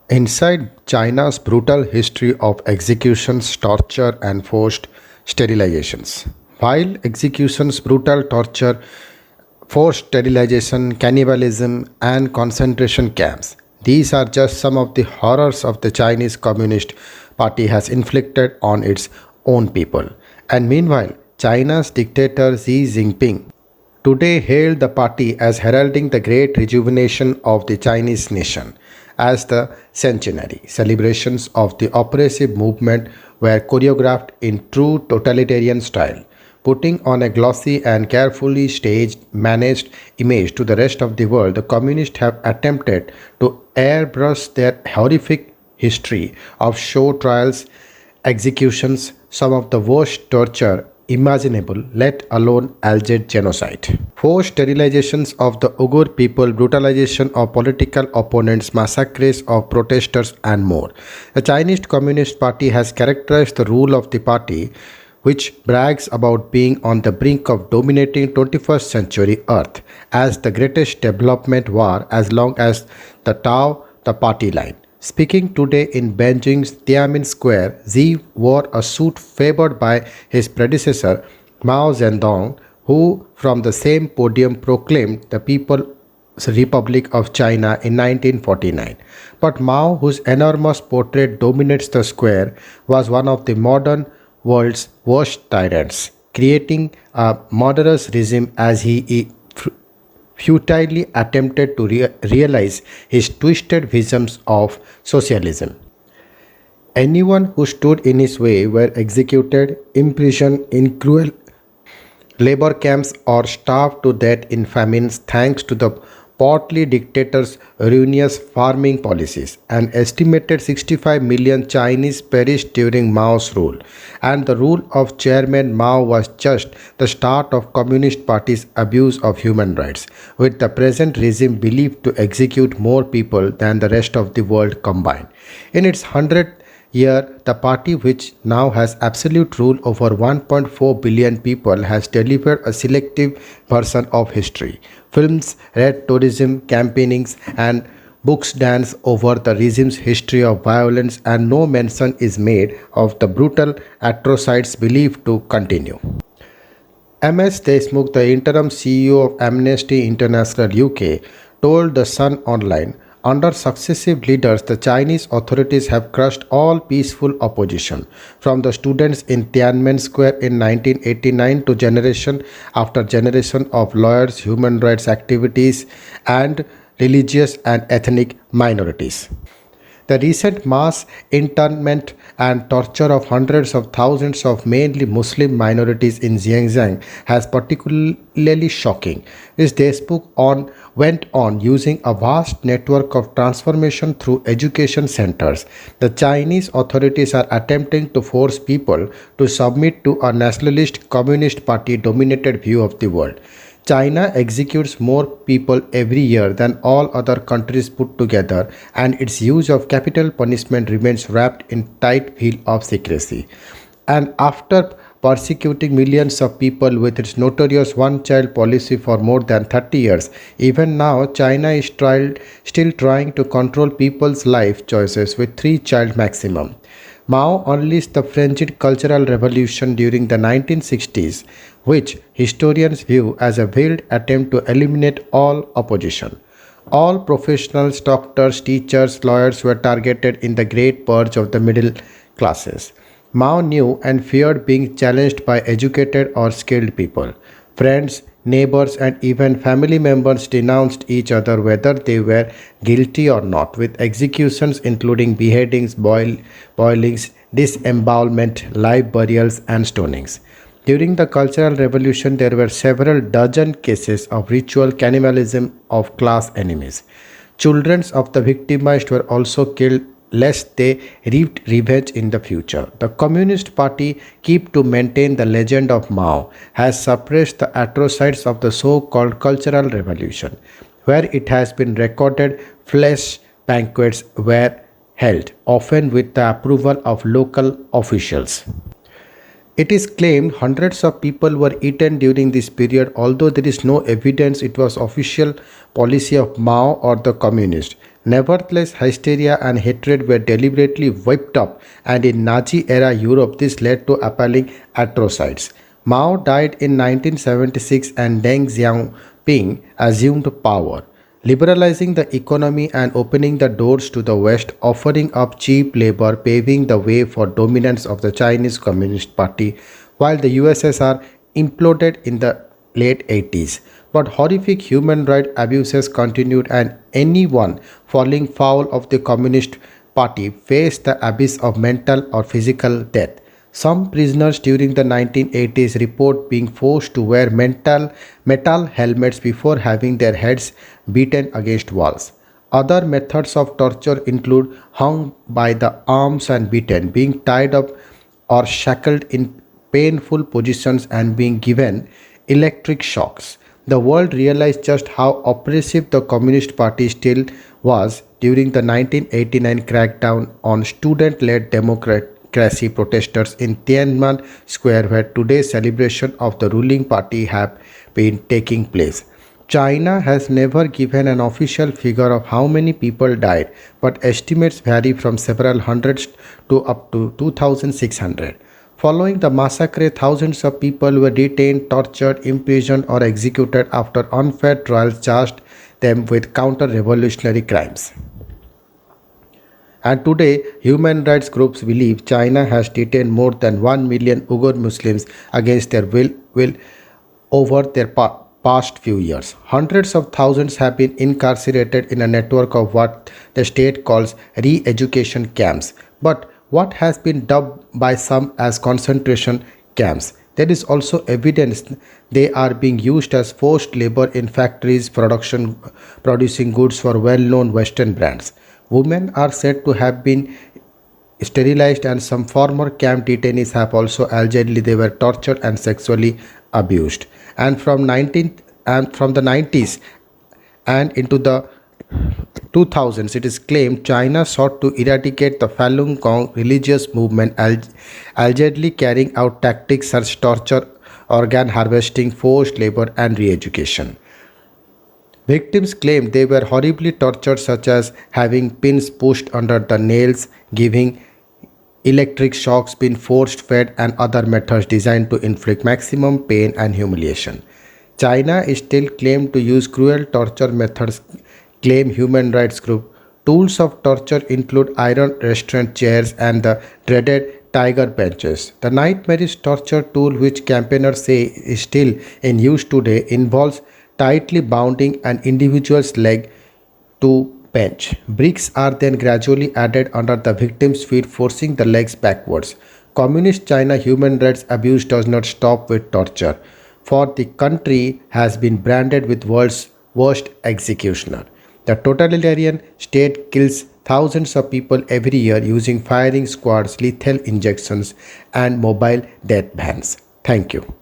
Inside China's brutal history of executions, torture, and forced sterilizations. While executions, brutal torture, forced sterilization, cannibalism, and concentration camps. These are just some of the horrors of the Chinese Communist Party has inflicted on its own people. And meanwhile, China's dictator Xi Jinping today hailed the party as heralding the great rejuvenation of the Chinese nation. As the centenary celebrations of the oppressive movement were choreographed in true totalitarian style, putting on a glossy and carefully staged, managed image to the rest of the world, the communists have attempted to airbrush their horrific history of show trials, executions, some of the worst torture imaginable, let alone alleged genocide. Forced sterilizations of the Uyghur people, brutalization of political opponents, massacres of protesters, and more. The Chinese Communist Party has characterized the rule of the party, which brags about being on the brink of dominating 21st century Earth, as the greatest development war as long as the Tao, the party line. Speaking today in Beijing's Tiananmen Square, Xi wore a suit favored by his predecessor Mao Zedong, who from the same podium proclaimed the People's Republic of China in 1949. But Mao, whose enormous portrait dominates the square, was one of the modern world's worst tyrants, creating a murderous regime as he futilely attempted to realize his twisted visions of socialism. Anyone who stood in his way were executed, imprisoned in cruel labor camps, or starved to death in famines thanks to the portly dictator's ruinous farming policies. An estimated 65 million Chinese perished during Mao's rule, and the rule of Chairman Mao was just the start of Communist Party's abuse of human rights, with the present regime believed to execute more people than the rest of the world combined. In its 100th year, the party, which now has absolute rule over 1.4 billion people, has delivered a selective version of history. Films, red tourism, campaignings, and books dance over the regime's history of violence, and no mention is made of the brutal atrocities believed to continue. MS Desmukh, the interim CEO of Amnesty International UK, told The Sun Online, under successive leaders, the Chinese authorities have crushed all peaceful opposition, from the students in Tiananmen Square in 1989 to generation after generation of lawyers, human rights activities, and religious and ethnic minorities. The recent mass internment and torture of hundreds of thousands of mainly Muslim minorities in Xinjiang has particularly shocking. This Deshmukh went on using a vast network of transformation through education centers. The Chinese authorities are attempting to force people to submit to a nationalist communist party dominated view of the world. China executes more people every year than all other countries put together, and its use of capital punishment remains wrapped in tight veil of secrecy. And after persecuting millions of people with its notorious one child policy for more than 30 years, even now China is still trying to control people's life choices with three-child maximum. Mao unleashed the French Cultural Revolution during the 1960s, which historians view as a veiled attempt to eliminate all opposition. All professionals, doctors, teachers, lawyers were targeted in the Great Purge of the middle classes. Mao knew and feared being challenged by educated or skilled people. Friends, neighbors, and even family members denounced each other whether they were guilty or not, with executions including beheadings, boilings, disembowelment, live burials, and stonings. During the Cultural Revolution, there were several dozen cases of ritual cannibalism of class enemies. Children of the victimized were also killed lest they reaped revenge in the future. The Communist Party, keep to maintain the legend of Mao, has suppressed the atrocities of the so-called Cultural Revolution, where it has been recorded flesh banquets were held, often with the approval of local officials. It is claimed hundreds of people were eaten during this period, although there is no evidence it was official policy of Mao or the communists. Nevertheless, hysteria and hatred were deliberately whipped up, and in Nazi era Europe, this led to appalling atrocities. Mao died in 1976 and Deng Xiaoping assumed power, liberalizing the economy and opening the doors to the West, offering up cheap labor, paving the way for dominance of the Chinese Communist Party, while the USSR imploded in the late 80s. But horrific human rights abuses continued, and anyone falling foul of the Communist Party faced the abyss of mental or physical death. Some prisoners during the 1980s report being forced to wear metal helmets before having their heads beaten against walls. Other methods of torture include hung by the arms and beaten, being tied up or shackled in painful positions, and being given electric shocks. The world realized just how oppressive the Communist Party still was during the 1989 crackdown on student led democracy protesters in Tiananmen Square, where today's celebration of the ruling party have been taking place. China has never given an official figure of how many people died, but estimates vary from several hundreds to up to 2,600. Following the massacre, thousands of people were detained, tortured, imprisoned, or executed after unfair trials charged them with counter revolutionary crimes. And today, human rights groups believe China has detained more than 1 million Uyghur Muslims against their will over their past few years. Hundreds of thousands have been incarcerated in a network of what the state calls re education camps. But what has been dubbed by some as concentration camps, there is also evidence they are being used as forced labor in factories producing goods for well known Western brands. Women are said to have been sterilized, and some former camp detainees have also allegedly they were tortured and sexually abused. And from the 90s and into the 2000s, it is claimed China sought to eradicate the Falun Gong religious movement, allegedly carrying out tactics such as torture, organ harvesting, forced labor, and re education. Victims claimed they were horribly tortured, such as having pins pushed under the nails, giving electric shocks, being forced fed, and other methods designed to inflict maximum pain and humiliation. China is still claimed to use cruel torture methods, claim human rights group. Tools of torture include iron restaurant chairs and the dreaded tiger benches. The nightmarish torture tool, which campaigners say is still in use today, involves tightly bounding an individual's leg to bench. Bricks are then gradually added under the victim's feet, forcing the legs backwards. Communist China human rights abuse does not stop with torture, for the country has been branded with world's worst executioner. The totalitarian state kills thousands of people every year using firing squads, lethal injections, and mobile death bans. Thank you.